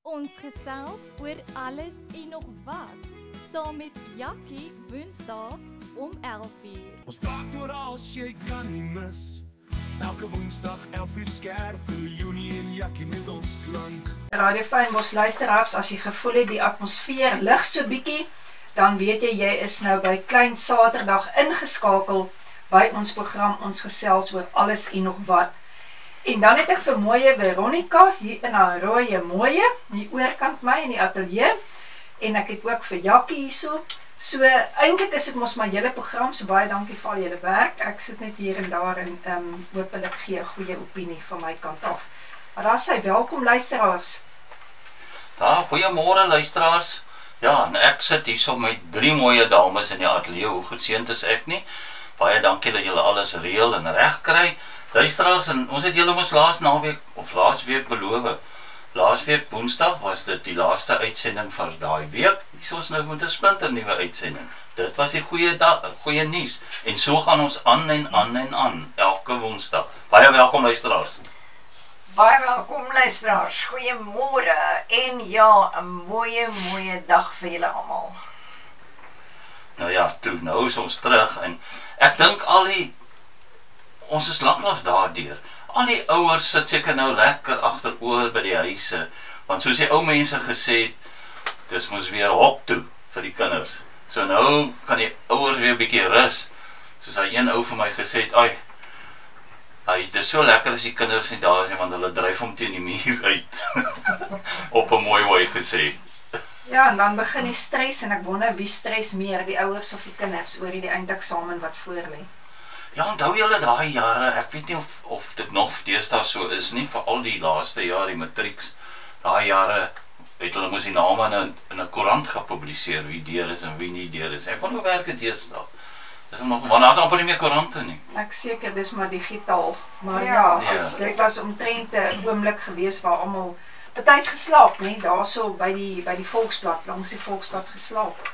Ons gesels oor alles en nog wat, saam met Jackie Woensdae om 11:00. Ons praat oor als jy kan nie mis. Elke Woensdag 11:00 skerp, Leonie en Jackie met ons klank. Radio Fynbos luisteraars, as jy gevoel het die atmosfeer lig so bietjie, dan weet jy is nou by Klein Saterdag ingeskakel by ons program Ons Gesels oor alles en nog wat. En dan het ek vir mooie Veronica hier in haar rooie mooie, hier oorkant my in die ateljee, en ek het ook vir Jackie hierso. So eintlik is dit mos my hele program, so baie dankie vir al julle werk. Ek sit net hier en daar en hopelik gee 'n goeie opinie van my kant af. Maar daar sê welkom luisteraars. Goeiemôre luisteraars. Ja, en ek sit hier so met 3 mooie dames in die ateljee. Hoe geseënd is ek nie? Baie dankie dat julle alles reël en reg kry. Luisteraars, en ons het julle ons laasweek beloof. Laasweek Woensdag was dit die laaste uitsending vir daai week. Hier is nou met 'n splinter nuwe uitsending. Dit was die goeie nuus. En so gaan ons aan en aan en aan elke Woensdag. Baie welkom luisteraars. Baie welkom luisteraars. Goeiemôre en ja, 'n mooie dag vir julle almal. Nou ja, nou is ons terug en ek dink ons is lanklaas daardeur. Al die ouers sit seker nou lekker agteroor by die huise, want soos die ou mense gesê het, dis mos weer hok toe vir die kinders. So nou kan die ouers weer 'n bietjie rus. Soos hy een ou vir my gesê het, dis so lekker as die kinders nie daar is nie, want hulle dryf hom teen die muur uit. Op 'n mooi wy gesê. Ja, en dan begin die stres en ek wonder wie stres meer, die ouers of die kinders oor die eindeksamen wat voor lê. Ja, onthou julle daai jare, ek weet nie of dit nog deesdae so is nie, vir al die laaste jaar, die matrieks, daai jare het hulle mos die name in 'n koerant gepubliseer, wie deur is en wie nie deur is. Ek wonder hoe werk dit deesdae? Dis nog, want daar is amper nie meer koerante nie. Ek seker dis maar digitaal, maar ja. Dit was omtrent 'n oomblik gewees waar almal tyd geslaap, nie, daarso by die Volksblad, langs die Volksblad geslaap,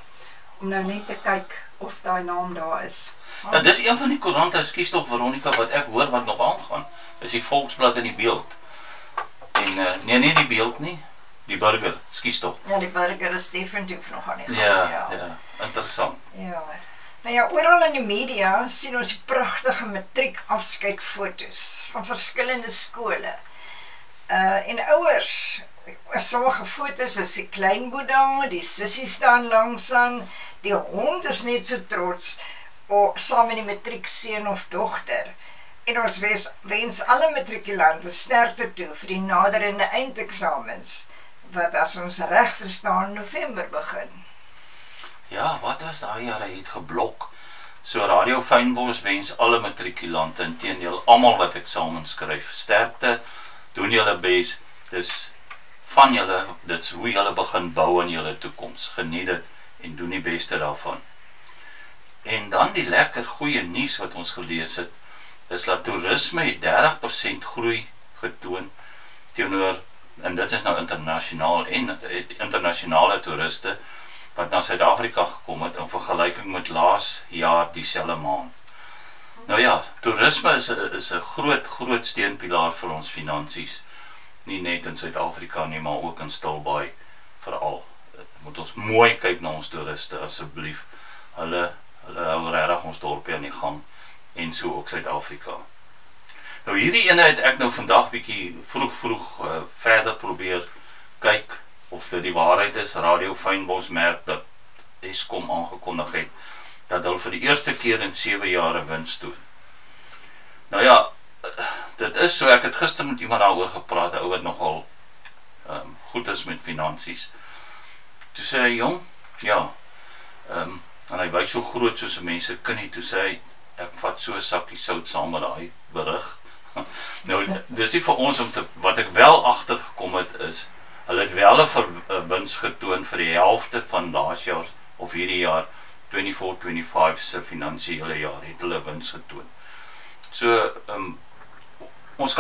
om nou net te kyk of daai naam daar is. Ja, dis een van die koerante, ekskuus tog Veronica, wat ek hoor wat nog aangaan. Dis die Volksblad en die Beeld. En nee, nie die Beeld nie, die Burger, ekskuus tog. Ja, die Burger is definitief nog aan die gang. Ja, interessant. Ja. Nou ja, oral in die media sien ons die pragtige matriekafskeidfoto's van verskillende skole. En ouers, sommige foto's is die klein Boeddha, die sussie staan langs aan, die hond is net so trots, saam met die matriekseun of dogter. En ons wens alle matrikulante sterkte toe vir die naderende eindeksamens, wat as ons reg verstaan November begin. Ja, wat was daai jare het geblok? So Radio Fynbos wens alle matrikulante, inteendeel almal wat eksamen skryf, sterkte, doen julle bes, dis van julle, dit's hoe julle begin bou aan julle toekoms. Geniet dit en doen die beste daarvan. En dan die lekker goeie nuus wat ons gelees het, is dat toerisme het 30% groei getoon teenoor, en dit is nou internasionale toeriste wat na Suid-Afrika gekom het in vergelyking met laas jaar dieselfde maand. Nou ja, toerisme is 'n groot steunpilaar vir ons finansies, nie net in Suid-Afrika nie, maar ook in Stilbaai veral. Moet ons mooi kyk na ons toeriste asseblief. Hulle hou regtig ons dorpie aan die gang, en so ook Suid-Afrika. Nou hierdie ene het ek nou vandag bietjie vroeg verder probeer kyk of dit die waarheid is. Radio Fynbos merk dat Eskom aangekondig het dat hulle vir die eerste keer in 7 jaar wins toon. Nou ja, dit is so, ek het gister met iemand daaroor gepraat, 'n ou wat nogal goed is met finansies. Toe sê hy, jong, ja, en hy wys so groot soos 'n mens se kind, toe sê hy, ek vat so 'n sakkie sout saam met daai berig. Nou, dis nie vir ons wat ek wel agtergekom het is, hulle het wel 'n wins getoon vir die helfte van laas jaar of hierdie jaar 24-25 se finansiële jaar het hulle wins getoon. So ons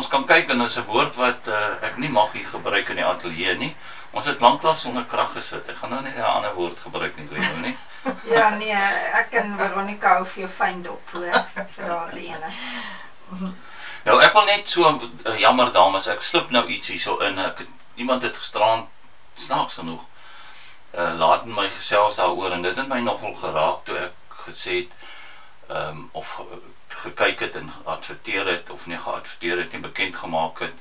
kan kyk, en is 'n woord wat ek nie mag hier gebruik in die ateljee nie. Ons het lanklaas sonder krag gesit. Ek gaan nou nie 'n ander woord gebruik nie. Ja nee, ek en Veronica hou vir jou fyn dop hoor vir daardie ene. Nou ek wil net so jammer dames, ek slip nou iets hierso in. iemand het gisterand snaaks genoeg laat my gesels daaroor en dit het my nogal geraak toe ek gesê het of gekyk het en geadverteer het of nie geadverteer het nie, bekend gemaak het.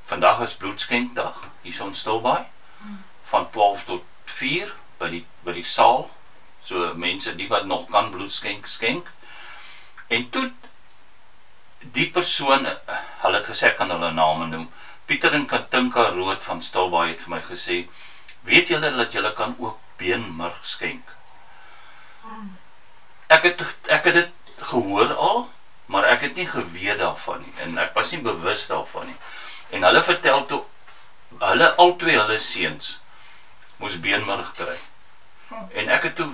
Vandag is bloedskenkdag hier in Stilbaai van 12 tot 4 by die saal. So mense die wat nog kan bloed skenk. En toe die persoon, hulle het gesê kan hulle name noem. Pieter en Katinka Rood van Stilbaai het vir my gesê, weet julle dat julle kan ook beenmurg skenk? Ek het dit gehoor al, maar ek het nie geweet daarvan nie en ek was nie bewus daarvan nie. En hulle vertel toe hulle albei hulle seuns moes beenmurg kry. En ek het toe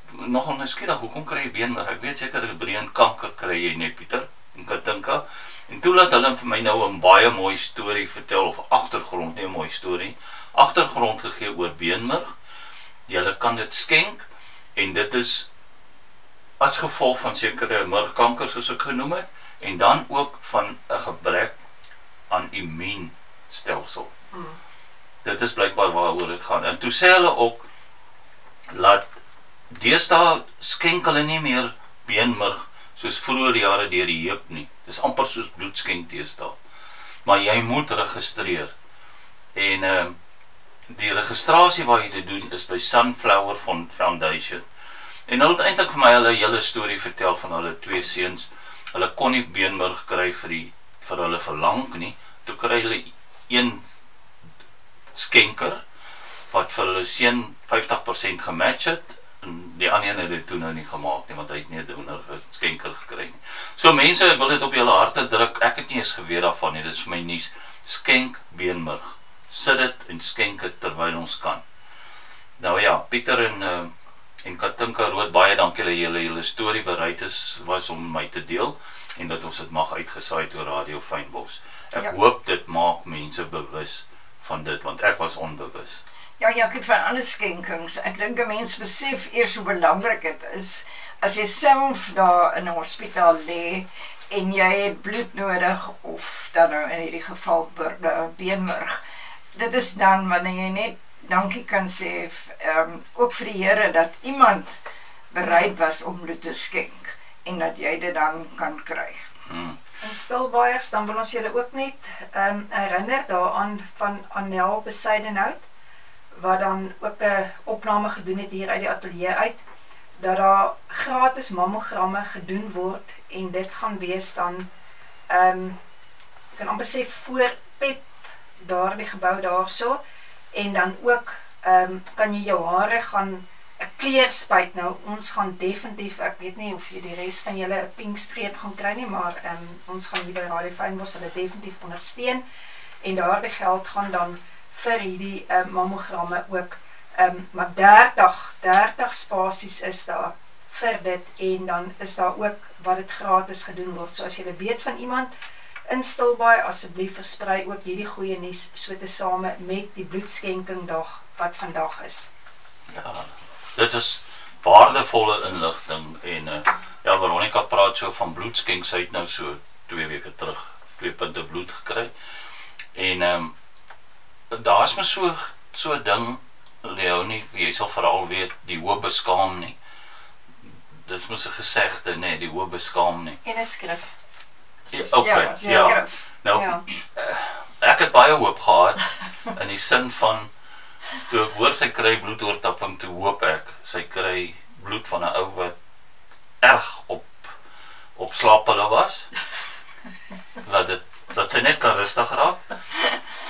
nogal nuuskierig, hoekom kry jy beenmurg? Ek weet seker 'n breinkanker kry jy nie, Pieter en Katinka. En toe laat hulle vir my nou 'n baie mooi storie vertel of agtergrond, nie 'n mooi storie, agtergrond gegee oor beenmurg. Julle kan dit skenk en dit is as gevolg van sekere murgkanker soos ek genoem het en dan ook van 'n gebrek aan immuunstelsel. Dit is blykbaar waaroor dit gaan. En toe sê hulle ook laat deesdae skenk hulle nie meer beenmurg soos vroeër jare deur die heup nie. Dis amper soos bloedskenk deesdae. Maar jy moet registreer. En die registrasie wat jy te doen is by Sunflower Foundation. En hulle het eintlik vir my hulle hele storie vertel van hulle twee seuns. Hulle kon nie beenmurg kry vir hulle verlang nie. Toe kry hulle een skenker wat vir hulle seun 50% gematch het en die ander een het dit toe nou nie gemaak nie want hy het nie 'n donor skenker gekry nie. So mense, ek wil dit op julle harte druk. Ek het nie eens geweet daarvan nie. Dit is vir my nuus. Skenk beenmurg. Sit dit en skenk dit terwyl ons kan. Nou ja, Pieter en Katinka Rood, baie dankie dat julle storie bereid was om my te deel en dat ons dit mag uitgesaai oor Radio Fynbos. Ek hoop dit maak mense bewus van dit, want ek was onbewus. Ja, ek van alle skenkings. Ek dink 'n mens besef eers hoe belangrik dit is as jy self daar in 'n hospitaal lê en jy het bloed nodig of dan nou in hierdie geval beenmurg. Dit is dan wanneer jy net dankie kan sê ook vir die Here dat iemand bereid was om bloed te skenk en dat jy dit dan kan kry. En Stilbaaiers, dan wil ons julle ook net herinner daaraan van Anel Besuidenhout, wat dan ook 'n opname gedoen het hier uit die ateljee uit, dat daar gratis mammogramme gedoen word en dit gaan wees dan ek kan amper sê voor PEP daardie gebou daarso en dan ook kan jy jou hare gaan 'n kleur spuit. Nou ons gaan definitief, ek weet nie of jy die res van julle 'n pink streep gaan kry nie, maar ons gaan hier by Radio Fynbos hulle definitief ondersteun en daardie geld gaan dan vir hierdie mammogramme ook maar 30 spasies is daar vir dit en dan is daar ook wat dit gratis gedoen word. So as jy weet van iemand in Stilbaai, asseblief versprei ook hierdie goeie nuus so tesame met die bloedskenkingdag wat vandag is. Ja, dit is waardevolle inligting en ja, Veronica praat so van bloedskenk. Sy het nou so 2 weke terug 2 punte bloed gekry en daar is my so 'n ding, Leonie, jy sal veral weet, die hoë beskaam nie. Dis mos 'n gesegde, nee, die hoë beskaam nie. En 'n skrif. Okay, ja. Nou, ek het baie hoop gehad in die sin van toe ek hoor sy kry bloedoortapping, toe hoop ek sy kry bloed van 'n ou wat erg op slaappille was. Dat sy net kan rustig raak.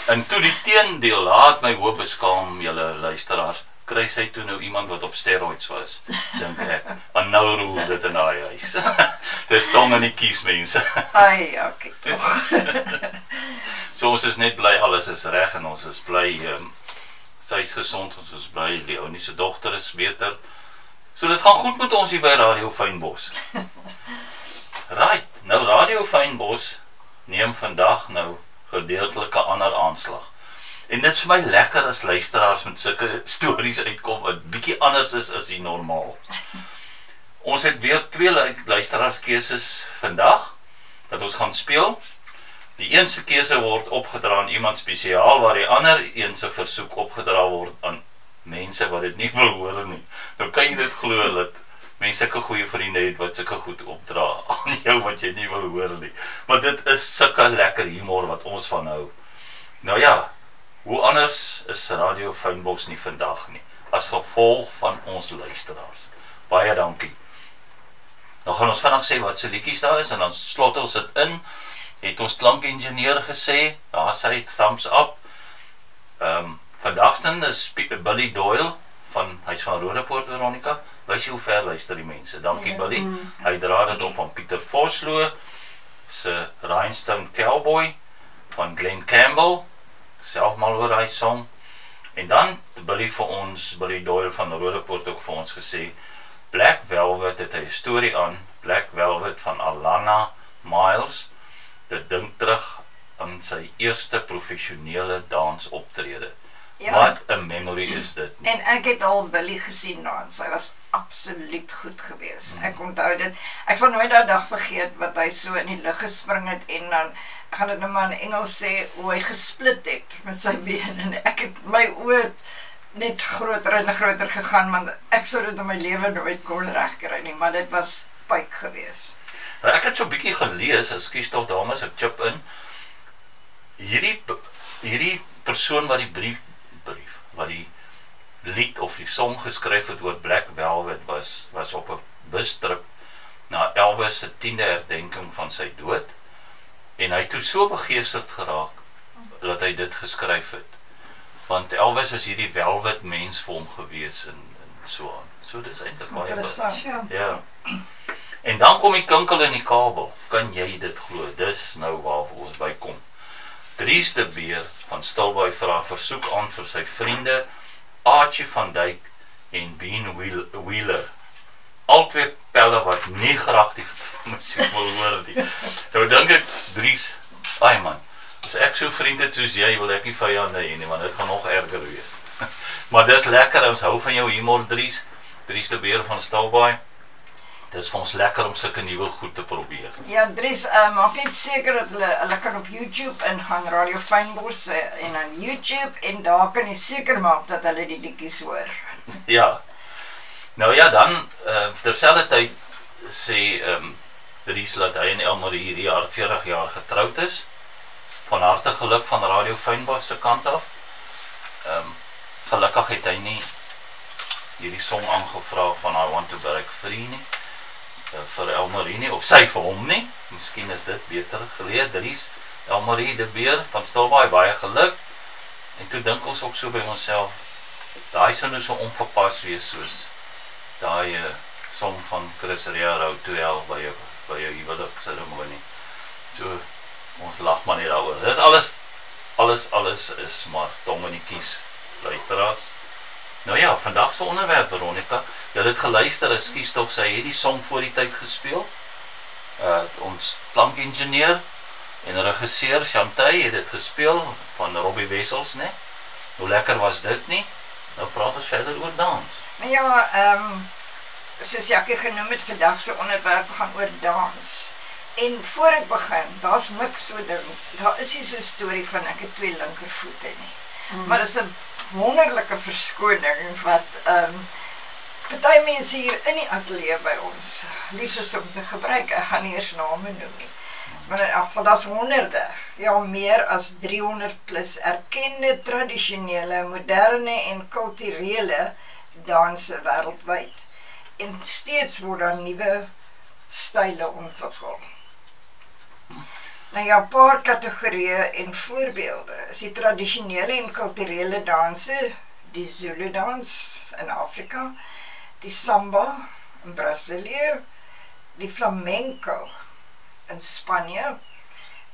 En toe die teendeel, laat my hoop beskaam, julle luisteraars, kry sy toe nou iemand wat op steroids was, dink ek. En nou roer dit in haar huis. Dis tong in die kies, mense. Ai, okay. So ons is net bly, alles is reg en ons is bly, sy is gesond, ons is bly, Leonie se dogter is beter. So dit gaan goed met ons hier by Radio Fynbos. Right, nou Radio Fynbos neem vandag nou gedeeltelike ander aanslag. En dit is vir my lekker as luisteraars met sulke stories uitkom wat bietjie anders is as die normaal. Ons het weer 2 luisteraarskeuses vandag wat ons gaan speel. Die Die een se keuse word opgedra aan iemand spesiaal, waar die ander een se versoek opgedra word aan mense wat dit nie wil hoor nie. Nou kan jy dit glo dat mense sulke goeie vriende het wat sulke goed opdra aan jou wat jy nie wil hoor nie. Maar dit is sulke lekker humor wat ons van hou. Nou ja, hoe anders is Radio Fynbos nie vandag nie, as gevolg van ons luisteraars. Baie dankie. Nou gaan ons vinnig sê wat se liedjies daar is en dan slot ons dit in. Het ons klankingenieur gesê, daar sê thumbs up. Vandagten is Billy Doyle hy's van Roodepoort, Veronica. Wys jy hoe ver luister die mense. Dankie Billy. Hy dra dit op van Pieter Vosloo se Rhinestone Cowboy van Glenn Campbell. Self mal oor hy song. En dan Billy Doyle van Roodepoort ook vir ons gesê, Black Velvet het 'n storie aan, Black Velvet van Alana Miles. Dit dink terug aan sy eerste professionele dansoptrede. Ja. Wat 'n memory is dit nie. En ek het al Billy gesien dans. Hy was absoluut goed geweest. Ek onthou dit. Ek sal nooit daardie dag vergeet wat hy so in die lug gespring het en dan ek gaan dit nou maar in Engels sê hoe hy gesplit het met sy been en ek het my oë net groter en groter gegaan want ek sou dit in my lewe nooit kon regkry nie, maar dit was pyk geweest. Nou, ek het so 'n bietjie gelees, ekskuus tog dames, ek chip in. Hierdie persoon wat die wat die lied of die song geskryf het oor Black Velvet was op 'n bustrip na Elvis se 10de herdenking van sy dood en hy het toe so begeesterd geraak dat hy dit geskryf het. Want Elvis is hierdie velvet mens vir hom gewees en so aan. So dis eintlik baie Interessant. ja. En dan kom die kinkel in die kabel. Kan jy dit glo? Dis nou waar ons bykom. Dries de Beer van Stilbaai vra versoek aan vir sy vriende Archie van Dijk en Bean Wheeler. Albei pelle wat nie graag die musiek wil hoor nie. Nou dink ek Dries, ai man, as ek so vriend het soos jy, wil ek nie vyande hê nie, want dit gaan nog erger wees. Maar dis lekker, ons hou van jou humor Dries de Beer van Stilbaai. Dis vir ons lekker om sulke nuwe goed te probeer. Ja, Dries, maak net seker dat hulle kan op YouTube ingaan, Radio Fynbos en aan YouTube en daar kan jy seker maak dat hulle die liedjies hoor. Ja. Nou ja, dan terselfdertyd sê Dries dat hy en Elmarie hierdie jaar 40 jaar getroud is. Van harte geluk van Radio Fynbos se kant af. Gelukkig het hy nie hierdie song aangevra van I Want to Break Free nie. Vir Elmarie nie, of sy vir hom nie. Miskien is dit beter geleer. Dries, Elmarie de Beer van Stilbaai, baie geluk. En toe dink ons ook so by onsself, daai sou nou so onverpas wees soos daai song van Chris Rea Rou toe hel by jou huwelik seremonie. So ons lag maar net daaroor. Dis alles is maar dominikies luisteraars. Nou ja, vandag se onderwerp Veronica, jy het geluister, ekskuus tog sy het die song voor die tyd gespeel. Ons klankingenieur en regisseur Chantay het dit gespeel van Robbie Wessels, né? Hoe lekker was dit nie? Nou praat ons verder oor dans. Nou ja, soos Jackie genoem het, vandag se onderwerp gaan oor dans. En voor ek begin, daar's niks so ding. Daar is nie so 'n storie van ek het 2 linkervoete nie. Maar dit is 'n wonderlike verskoning wat party mense hier in die ateljee by ons lief is om te gebruik. Ek gaan nie eers name noem nie. Maar in elk geval, daar's honderde, ja meer as 300 plus erkende tradisionele, moderne en kulturele danse wêreldwyd. En steeds word daar nuwe style ontwikkel. Nou ja, 'n paar kategorieë en voorbeelde is die tradisionele en kulturele danse, die Zulu dans in Afrika, die samba in Brasilië, die flamenco in Spanje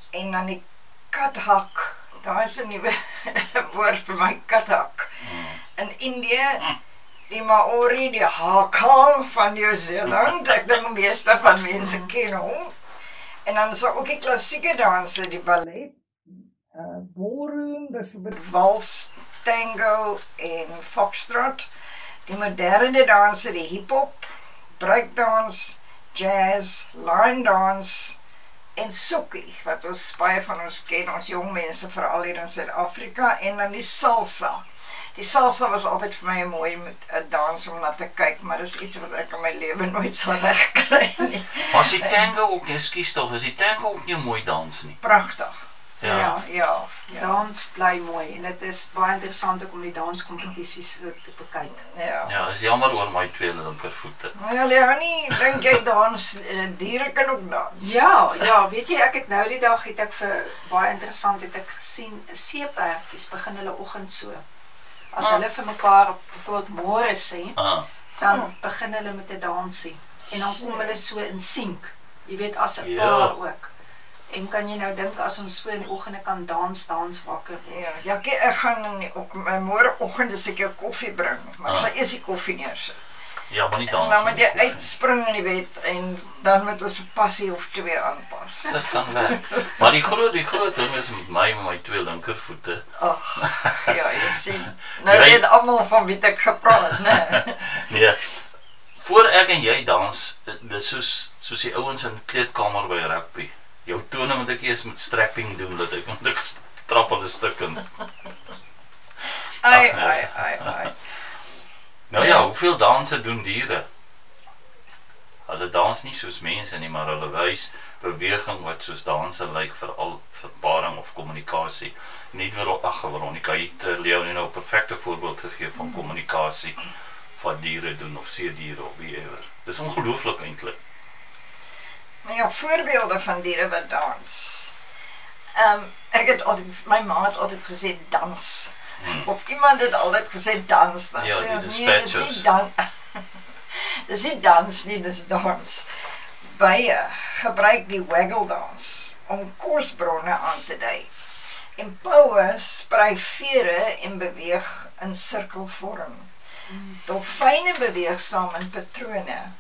en dan die kathak, daar is 'n nuwe woord vir my, kathak, in Indië, die Maori, die haka van Nieu-Seeland, ek dink die meeste van mense ken hom. En dan is daar ook die klassieke danse, die ballet, ballroom, byvoorbeeld wals, tango en foxtrot, die moderne danse, die hip-hop, breakdance, jazz, line dance en sokkie, wat ons baie van ons ken, ons jong mense, veral hier in Suid-Afrika, en dan die salsa. Die salsa was altyd vir my 'n mooi dans om na te kyk, maar dis iets wat ek in my lewe nooit sal regkry nie. Maar as die tango ook, ekskuus tog, is die tango ook nie 'n mooi dans nie. Pragtig. Ja. Ja. Dans bly mooi en dit is baie interessant ook om die danskompetisies so te bekyk. Ja, is jammer oor my twee linkervoete. Nou ja, Leonie, dink jy dans, diere kan ook dans? Ja, weet jy, ek het nou die dag het ek vir baie interessant het ek gesien, seepertjies begin hulle oggend so. As hulle vir mekaar byvoorbeeld môre sê, dan begin hulle met 'n dansie en dan kom hulle so in sync. Jy weet as 'n paar ook. En kan jy nou dink as ons so in die oggende kan dans wakker word? Ja, ek gaan môreoggend as ek jou koffie bring, maar ek sal eers die koffie neersit. Ja, maar nie dans. En dan moet jy uitspring in die bed en dan moet ons 'n passie of twee aanpas. Dit kan werk. Maar die groot ding is met my twee linkervoete. Ag, ja, jy sien. Nou weet almal van wie ek gepraat, né? Nee. Voor ek en jy dans, dis soos die ouens in die kleedkamer by rugby. Jou tone moet ek eers met strapping doen, dat ek moet ek trappende stuk in. Ai. Nou ja, hoeveel danse doen diere? Hulle dans nie soos mense nie, maar hulle wys beweging wat soos danse lyk vir al verparing of kommunikasie. Net Veronica het Leonie nou 'n perfekte voorbeeld gegee van kommunikasie wat diere doen of seediere of whatever. Dis ongelooflik eintlik. Nou ja, voorbeelde van diere wat dans. My ma het altyd gesê dans. Of iemand het altyd gesê dans, dan sê ons nie, dis nie dans. Dis nie dans nie, dis dans. Bye gebruik die waggle dans om kosbronne aan te dui. En poue sprei vere en beweeg in sirkelvorm. Dolfyne beweeg saam in patrone,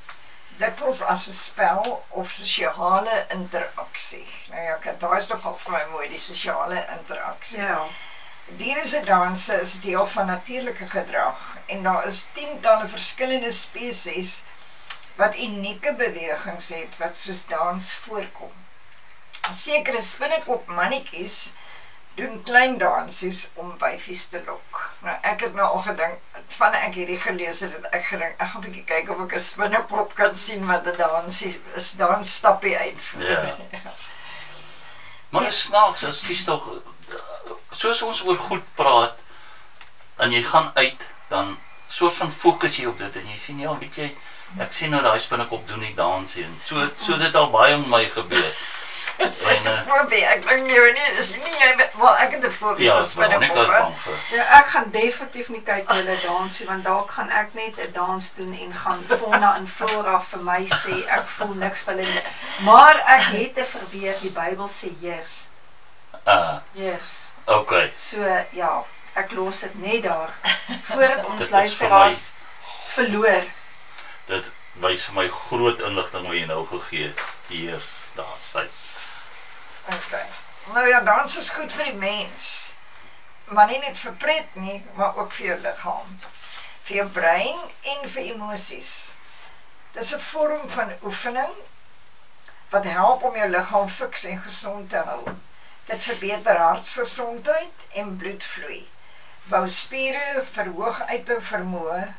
dikwels as 'n spel of sosiale interaksie. Nou ja, daar is nogal vir my mooi, die sosiale interaksie. Ja. Diere se danse is deel van natuurlike gedrag en daar is tientalle verskillende spesies wat unieke bewegings het wat soos dans voorkom. Sekere spinnekop mannetjies doen klein dansies om wyfies te lok. Nou ek het nou al gedink, van ek hierdie gelees het, ek gedink, ek gaan 'n bietjie kyk of ek 'n spinnekop kan sien wat 'n dansie is, dansstappie uitvoer. Ja. Maar dit snaaks, as kies tog, soos ons oor goed praat, en jy gaan uit, dan soort van fokus jy op dit, en jy sien, ja, weet jy, ek sien nou die spinnekop doen die dansie, en so dit al baie met my gebeur. Sy het 'n voorbeeld, ek dink nie, is nie jy, wel ek het 'n voorbeeld van spinnekop. Ja, ek gaan definitief nie kyk hulle dansie, want dalk gaan ek net 'n dans doen en gaan fauna en flora vir my sê, ek voel niks vir hulle nie. Maar ek het te verweer, die Bybel sê yes. Yes. Okay. So, ja, ek los dit net daar, voordat ons luisteraars verloor. Dit wys vir my groot inligting wat jy nou gegee het. Hier, daar sy. Okay. Nou ja, dans is goed vir die mens. Maar nie net vir pret nie, maar ook vir jou liggaam. Vir jou brein en vir emosies. Dis 'n vorm van oefening wat help om jou liggaam fiks en gesond te hou. Dit verbeter hartgesondheid en bloedvloei. Bou spiere, verhoog uithou vermoë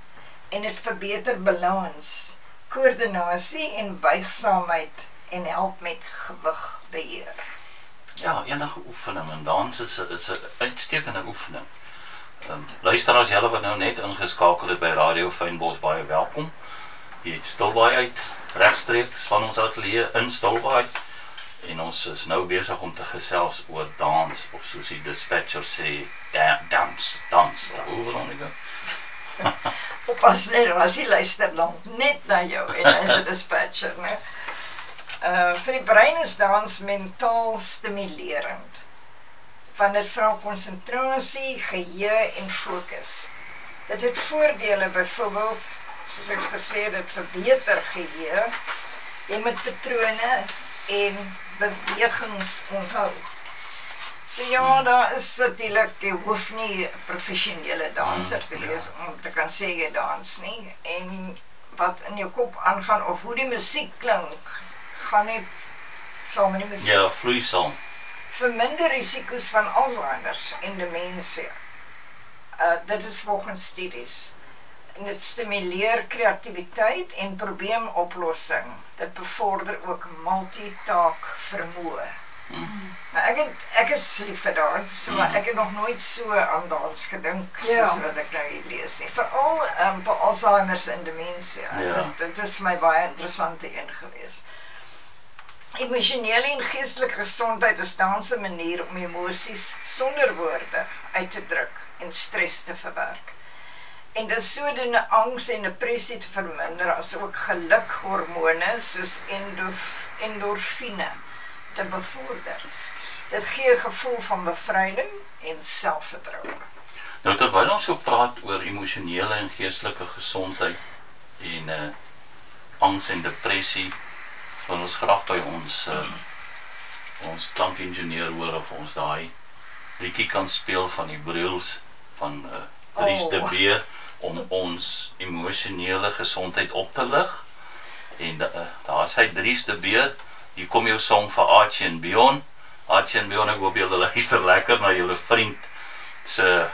en dit verbeter balans, koördinasie en buigsaamheid en help met gewigbeheer. Ja, enige oefening en dans is 'n uitstekende oefening. Luisteraars, julle wat nou net ingeskakel het by Radio Fynbos, baie welkom. Hier het Stilbaai uit, regstreeks van ons ateljee in Stilbaai. En ons is nou besig om te gesels oor dans, of soos die dispatcher sê, dans, hoe Veronica? Oppas net, as jy luister dan net na jou, en hy is 'n dispatcher, né? Vir die brein is dans mentaal stimulerend, want dit vra konsentrasie, geheue en fokus. Dit het voordele, byvoorbeeld, soos ek gesê het, dit verbeter geheue, jy moet patrone en bewegings onthou. So ja, daar is natuurlijk, jy hoef nie 'n professionele danser te wees om te kan sê jy dans nie, en wat in jou kop aangaan of hoe die musiek klink, gaan net saam met die musiek. Ja, vloei saam. Verminder risiko's van Alzheimer's en demensie. Dit is volgens studies. En dit stimuleer kreatiwiteit en probleemoplossing. Dit bevorder ook multitaak vermoë. Nou, ek is lief vir dans, maar ek het nog nooit so aan dans gedink soos wat ek nou hier lees nie. Veral by Alzheimer's en demensie. Dit is my baie interessante een gewees. Emosionele en geestelike gesondheid is dans 'n manier om emosies sonder woorde uit te druk en stres te verwerk. En dis sodoende angs en depressie te verminder, as ook gelukhormone soos endorfine te bevorder. Dit gee 'n gevoel van bevryding en selfvertroue. Nou terwyl ons so praat oor emosionele en geestelike gesondheid en angs en depressie, wil ons graag by ons klankingenieur hoor of ons daai liedjie kan speel van die Bruels van Dries de Beer om ons emosionele gesondheid op te lig. En daar is hy Dries de Beer. Hier kom jou song vir Archie en Bjorn. Archie en Bjorn, ek hoop julle luister lekker na julle vriend se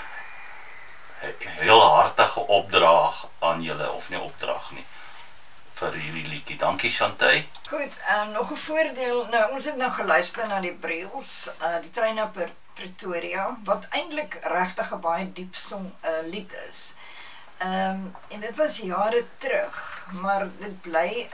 heel hartige opdrag aan julle, of nie opdrag nie, vir hierdie liedjie. Dankie Chantay. Goed, nog 'n voordeel, nou ons het nou geluister na die Bruels, die trein na Pretoria, wat eintlik regtig 'n baie diep lied is. En dit was jare terug, maar dit bly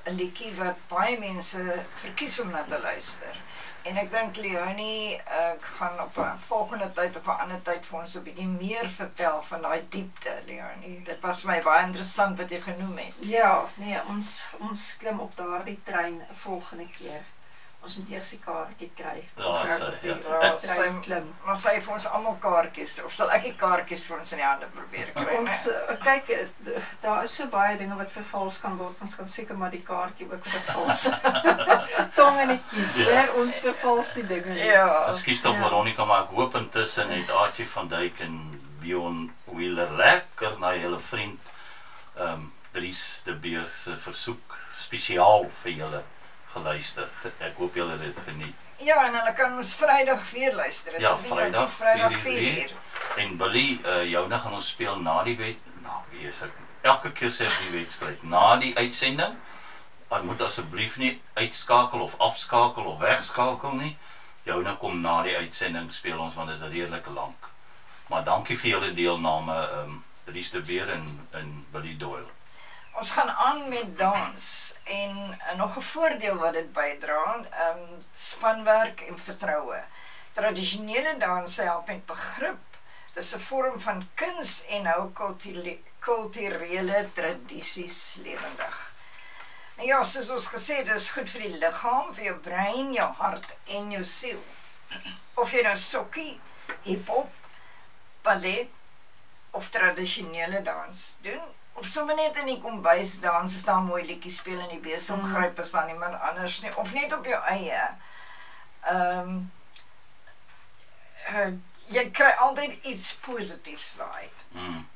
'n liedjie wat baie mense verkies om na te luister. En ek dink Leonie gaan op 'n volgende tyd of 'n ander tyd vir ons 'n bietjie meer vertel van daai diepte, Leonie. Dit was my baie interessant wat jy genoem het. Ja, nee, ons klim op daardie trein 'n volgende keer. Ons moet eers die kaartjie kry. Maar sy vir ons almal kaartjies, of sal ek die kaartjies vir ons in die hande probeer kry? Ons kyk, daar is so baie dinge wat vervals kan word. Ons kan seker maar die kaartjie ook vervals. Tong en die kies, ons vervals die dinge. Ja. Ekskuus tog Veronica, maar ek hoop intussen het Archie van Dijk en Bjorn Wheeler lekker na julle vriend Dries de Beer se versoek spesiaal vir julle geluister. Ek hoop julle het dit geniet. Ja, en hulle kan ons Vrydag weer luister. Ja, Vrydag 4:00. En Billy, joune gaan ons speel na die elke keer sê die wedstryd, na die uitsending. Moet asseblief nie uitskakel of afskakel of wegskakel nie. Joune kom na die uitsending speel ons, want dit is redelik lank. Maar dankie vir julle deelname, Dries de Beer en Billy Doyle. Ons gaan aan met dans en nog 'n voordeel wat dit bydra, spanwerk en vertroue. Tradisionele dans help met begrip. Dit is 'n vorm van kuns en hou kulturele tradisies lewendig. En ja, soos ons gesê het, dit is goed vir die liggaam, vir jou brein, jou hart en jou siel. Of jy nou sokkie, hiphop, ballet of tradisionele dans doen, of sommer net in die kombuis dans, is daar mooi liedjies speel in die besemgryp, is daar niemand anders nie, of net op jou eie. Jy kry altyd iets positiefs daai.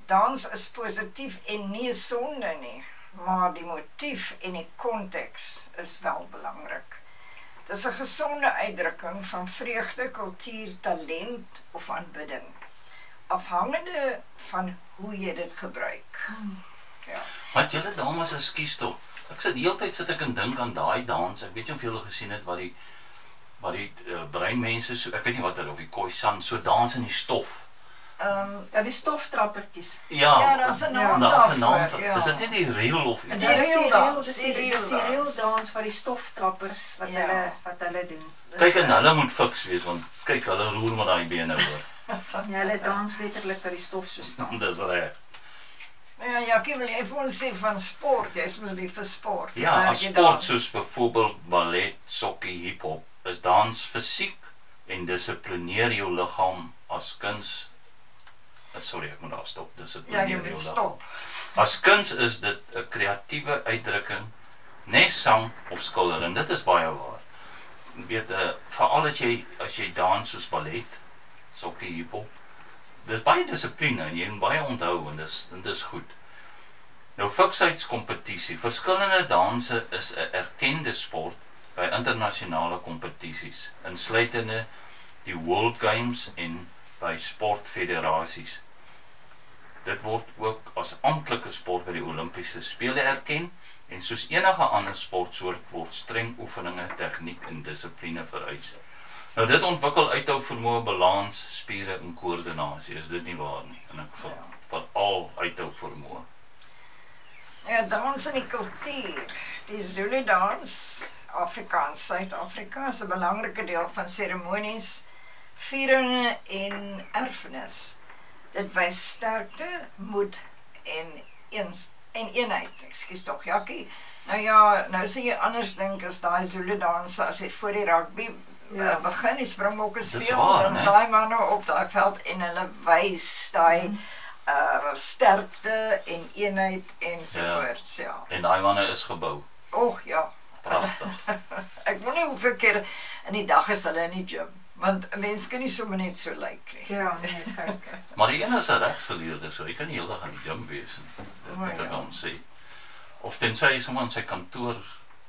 Dans is positief en nie 'n sonde nie, maar die motief en die konteks is wel belangrik. Dit is 'n gesonde uitdrukking van vreugde, kultuur, talent of aanbidding, afhangende van hoe jy dit gebruik. Ja. Maar julle dames, ekskuus tog. Ek sit die hele tyd sit ek en dink aan daai dans. Ek weet nie of julle gesien het wat die breinmense so, ek weet nie wat hulle, of die Khoisan so dans in die stof. Ja, die stoftrappertjies. Ja, daar's 'n naam daarvoor. ja. Is dit nie die reel of iets? Die reeldans, Dis die reeldans van die stoftrappers wat hulle doen. Kyk, en hulle moet fiks wees, want kyk, hulle roer met daai bene hoor. Ja, hulle dans letterlik dat die stof so staan. Dis reg. Ja, Jackie, wil jy vir ons sê van sport? Jy is mos lief vir sport. Ja, as sport soos byvoorbeeld ballet, sokkie, hiphop, is dans fisiek en dissiplineer jou liggaam as kuns. Sorry, ek moet daar stop. Ja, jy moet stop. As kuns is dit 'n kreatiewe uitdrukking, nes sang of skildering. Dit is baie waar. Jy weet, veral as jy dans soos ballet, sokkie, hiphop, dis baie dissipline en jy moet baie onthou en dis goed. Nou, fiksheidskompetisie. Verskillende danse is 'n erkende sport by internasionale kompetisies, insluitende die World Games en by sportfederasies. Dit word ook as amptelike sport by die Olimpiese Spele erken en soos enige ander sportsoort word streng oefeninge, tegniek en dissipline vereis. Nou dit ontwikkel uithou vermoë, balans, spiere en koördinasie, is dit nie waar nie, en ek veral uithou vermoë. Ja, dans en die kultuur, die Zulu dans, Afrikaans, Suid-Afrika is 'n belangrike deel van seremonies, vieringe en erfenis. Dit wys sterkte, moed en eenheid. Ekskuus tog, Jackie. Nou ja, nou sê jy anders dink as daai Zulu danse as hy voor die rugby begin, die springbokke speel, dan is daai manne op daai veld en hulle wys daai sterkte en eenheid ensovoorts, ja. En daai manne is gebou. Och ja. Pragtig. Ek wonder hoeveel keer in die dag is hulle in die gym, want 'n mens kan nie sommer net so lyk nie. Ja, nee, kyk. Maar die een is 'n regsgeleerde, so hy kan nie heel dag aan die gym wees nie. Dit moet ek dan sê. Of tensy hy sommer in sy kantoor,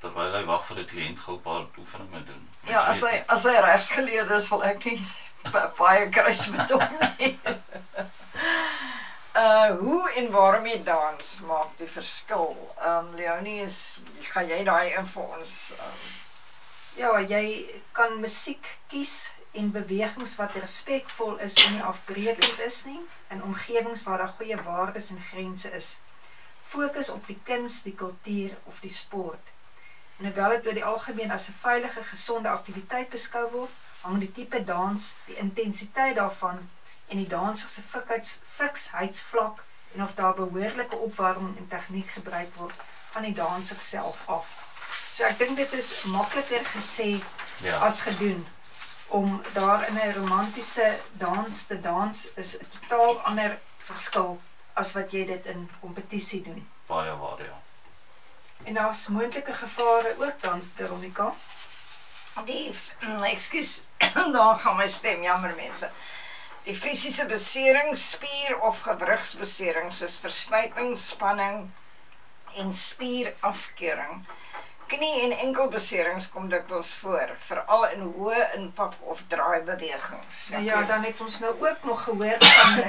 terwyl hy wag vir 'n kliënt, gou 'n paar oefeninge doen. Ja, as hy regsgeleerde is, wil ek nie baie kruis met hom nie. Hoe en waarom jy dans maak die verskil. Leonie, gaan jy daai in vir ons? Ja, jy kan musiek kies en bewegings wat respekvol is en nie afbreekend is nie, in omgewings waar daar goeie waardes en grense is. Fokus op die kuns, die kultuur of die sport. En hoewel dit oor die algemeen as 'n veilige, gesonde aktiwiteit beskou word, hang die tipe dans, die intensiteit daarvan en die danser se fiksheidsvlak en of daar behoorlike opwarming en tegniek gebruik word van die danser self af. So ek dink dit is makliker gesê as gedoen. Om daar in 'n romantiese dans te dans is 'n totaal ander verskil as wat jy dit in kompetisie doen. Baie waar, ja. En daar's moontlike gevare ook dan, Veronica. Ekskuus, daar gaan my stem, jammer mense. Die fisiese besering, spier- of gewrigsbesering soos versnyting, spanning en spierafkeuring. Knie- en enkelbeserings kom dikwels voor, veral in hoë impak of draaibewegings. Ja, dan het ons nou ook nog gehoor van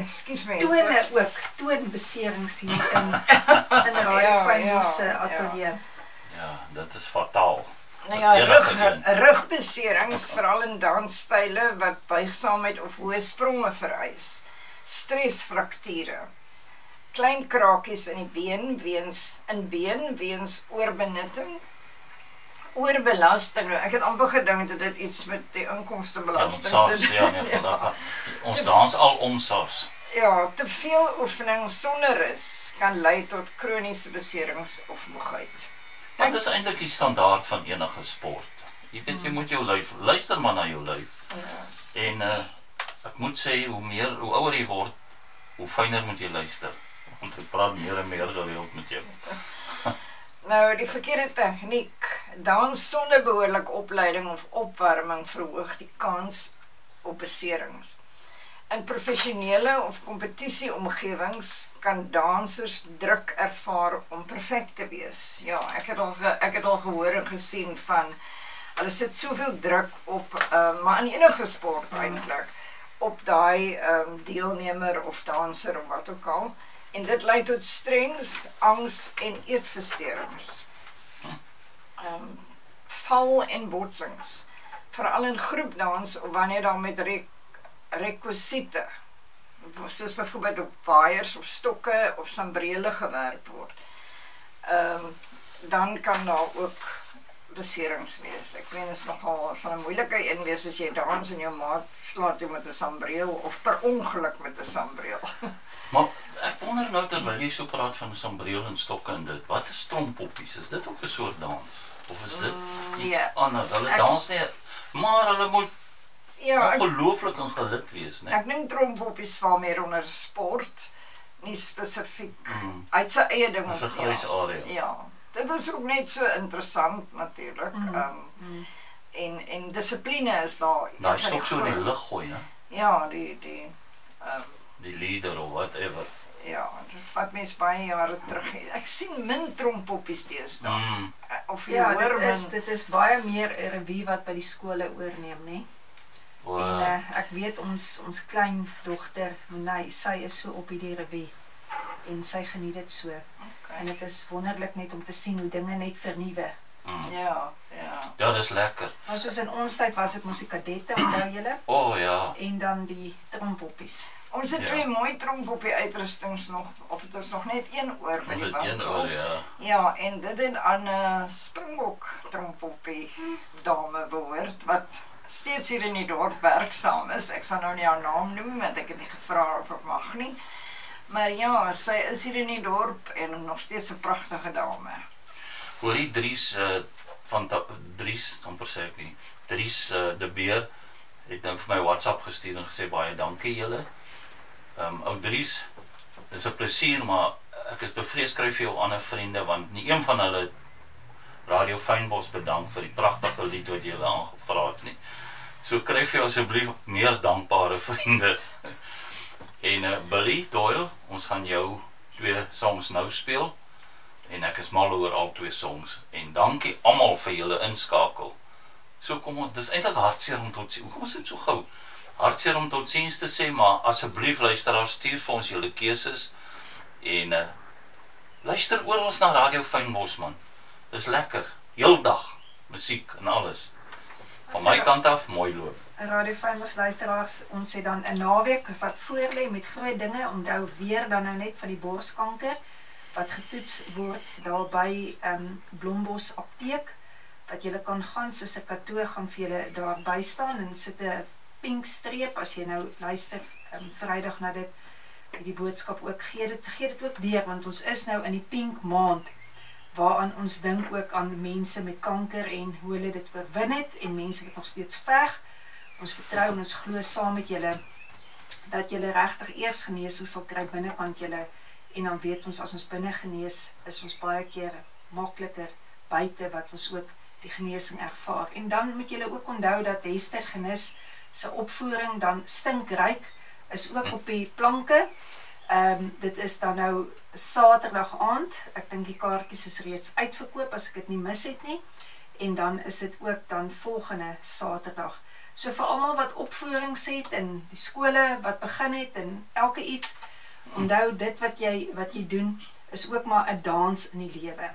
tone ook, toonbeserings hier in Radio Fynbos se ateljee. Ja, dit is fataal. Nou ja, rugbeserings, veral in dansstyle wat buigsaamheid of hoë spronge vereis. Stresfrakture. Klein krakies in die been weens oorbenutting. Oorbelasting, nou, ek het amper gedink dat dit iets met die inkomstebelasting te doen. Ons dans al om SARS. Ja, te veel oefening sonder rus kan lei tot kroniese beserings of moegheid. Dit is eintlik die standaard van enige sport. Jy weet, jy moet jou lyf, luister maar na jou lyf. En ek moet sê, hoe ouer jy word, hoe fyner moet jy luister. Want ek praat meer en meer gereeld met jou. Nou, die verkeerde tegniek, dans sonder behoorlike opleiding of opwarming verhoog die kans op beserings. In professionele of kompetisieomgewings kan dansers druk ervaar om perfek te wees. Ja, ek het al gehoor en gesien van, hulle sit soveel druk op, maar in enige sport eintlik, op daai deelnemer of danser of wat ook al. En dit lei tot strengs, angs en eetversteurings. Val en botsings, veral in groepdans of wanneer daar met rekwisiete, soos byvoorbeeld op waaiers of stokke of sambrele gewerk word, dan kan daar ook beserings wees. Ek meen, is nogal, sal 'n moeilike een wees as jy dans en jou maat slaat jy met 'n sambreel of per ongeluk met 'n sambreel. Maar ek wonder nou terwyl jy so praat van sambreel en stokke en dit, wat is trompoppies? Is dit ook 'n soort dans? Of is dit iets anders? Hulle dans nie, maar hulle moet ongelooflik ingelit wees, né? Ek dink trompoppies val meer onder sport, nie spesifiek uit sy eie ding. Dis 'n grys area. Ja, dit is ook net so interessant natuurlik. En dissipline is daar. Daai stok so in die lug gooi, né? Ja, die leader of whatever. Ja, wat mens baie jare terug. Ek sien min trompoppies deesdae. of jy Ja, hoor dit is baie meer 'n revue wat by die skole oorneem, né? En ek weet ons klein dogter, Monay, sy is so op hierdie revue en sy geniet dit so. En dit is wonderlik net om te sien hoe dinge net vernuwe. Ja. Ja, dis lekker. Maar soos in ons tyd was dit mos die kadette, onthou julle? Ja. En dan die trompoppies. Ons het twee mooi trompoppie uitrustings nog, of het is nog net een oor by Ons die het een winkel. oor, ja. Ja, en dit het aan 'n Springbok trompoppie dame behoort, wat steeds hier in die dorp werksaam is. Ek sal nou nie haar naam noem, want ek het nie gevra of ek mag nie. Maar ja, sy is hier in die dorp en nog steeds 'n pragtige dame. Hoorie Dries amper sê ek nie. Dries de Beer het nou vir my WhatsApp gestuur en gesê baie dankie julle. Ou Dries, dis 'n plesier, maar ek is bevrees kry vir jou ander vriende want nie een van hulle Radio Fynbos bedank vir die pragtige lied wat jy aangevra het nie. So kry vir jou asseblief meer dankbare vriende. En Billy Doyle, ons gaan jou 2 songs nou speel. En ek is mal oor al 2 songs. En dankie almal vir julle inskakel. So kom ons, dis eintlik hartseer om tot sien. Hoekom is dit so gou? Hartseer om tot ziens te sê, maar asseblief luisteraars, stuur vir ons julle keuses. En luister oral na Radio Fynbos man. Dis lekker. Heeldag musiek en alles. Van my kant af, mooi loop. Radio Fynbos luisteraars, ons het dan 'n naweek wat voorlê met groot dinge. Onthou weer dan nou net van die borskanker wat getoets word daar by Blombos apteek, wat julle kan gaan, Suster Kato gaan vir julle daar by staan en sit 'n pink streep as jy nou luister Vrydag na dit, die boodskap ook gee dit ook deur, want ons is nou in die pink maand waaraan ons dink ook aan mense met kanker en hoe hulle dit oorwin het en mense wat nog steeds veg. Ons vertrou en ons glo saam met julle dat julle regtig eers genesing sal kry binnekant julle. En dan weet ons, as ons binne genees, is ons baie keer makliker buite wat ons ook die genesing ervaar. En dan moet julle ook onthou dat Hester Genis se opvoering dan stinkryk is ook op die planke. Dit is dan nou Saterdag aand. Ek dink die kaartjies is reeds uitverkoop as ek dit nie mis het nie. En dan is dit ook dan volgende Saterdag. So vir almal wat opvoerings het en die skole wat begin het en elke iets, onthou dit wat jy doen is ook maar 'n dans in die lewe.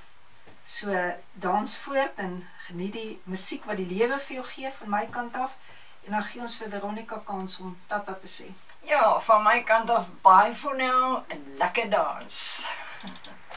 So dans voort en geniet die musiek wat die lewe vir jou gee van my kant af. En dan gee ons vir Veronica kans om tata te sê. Ja, van my kant af, bye for now en lekker dans.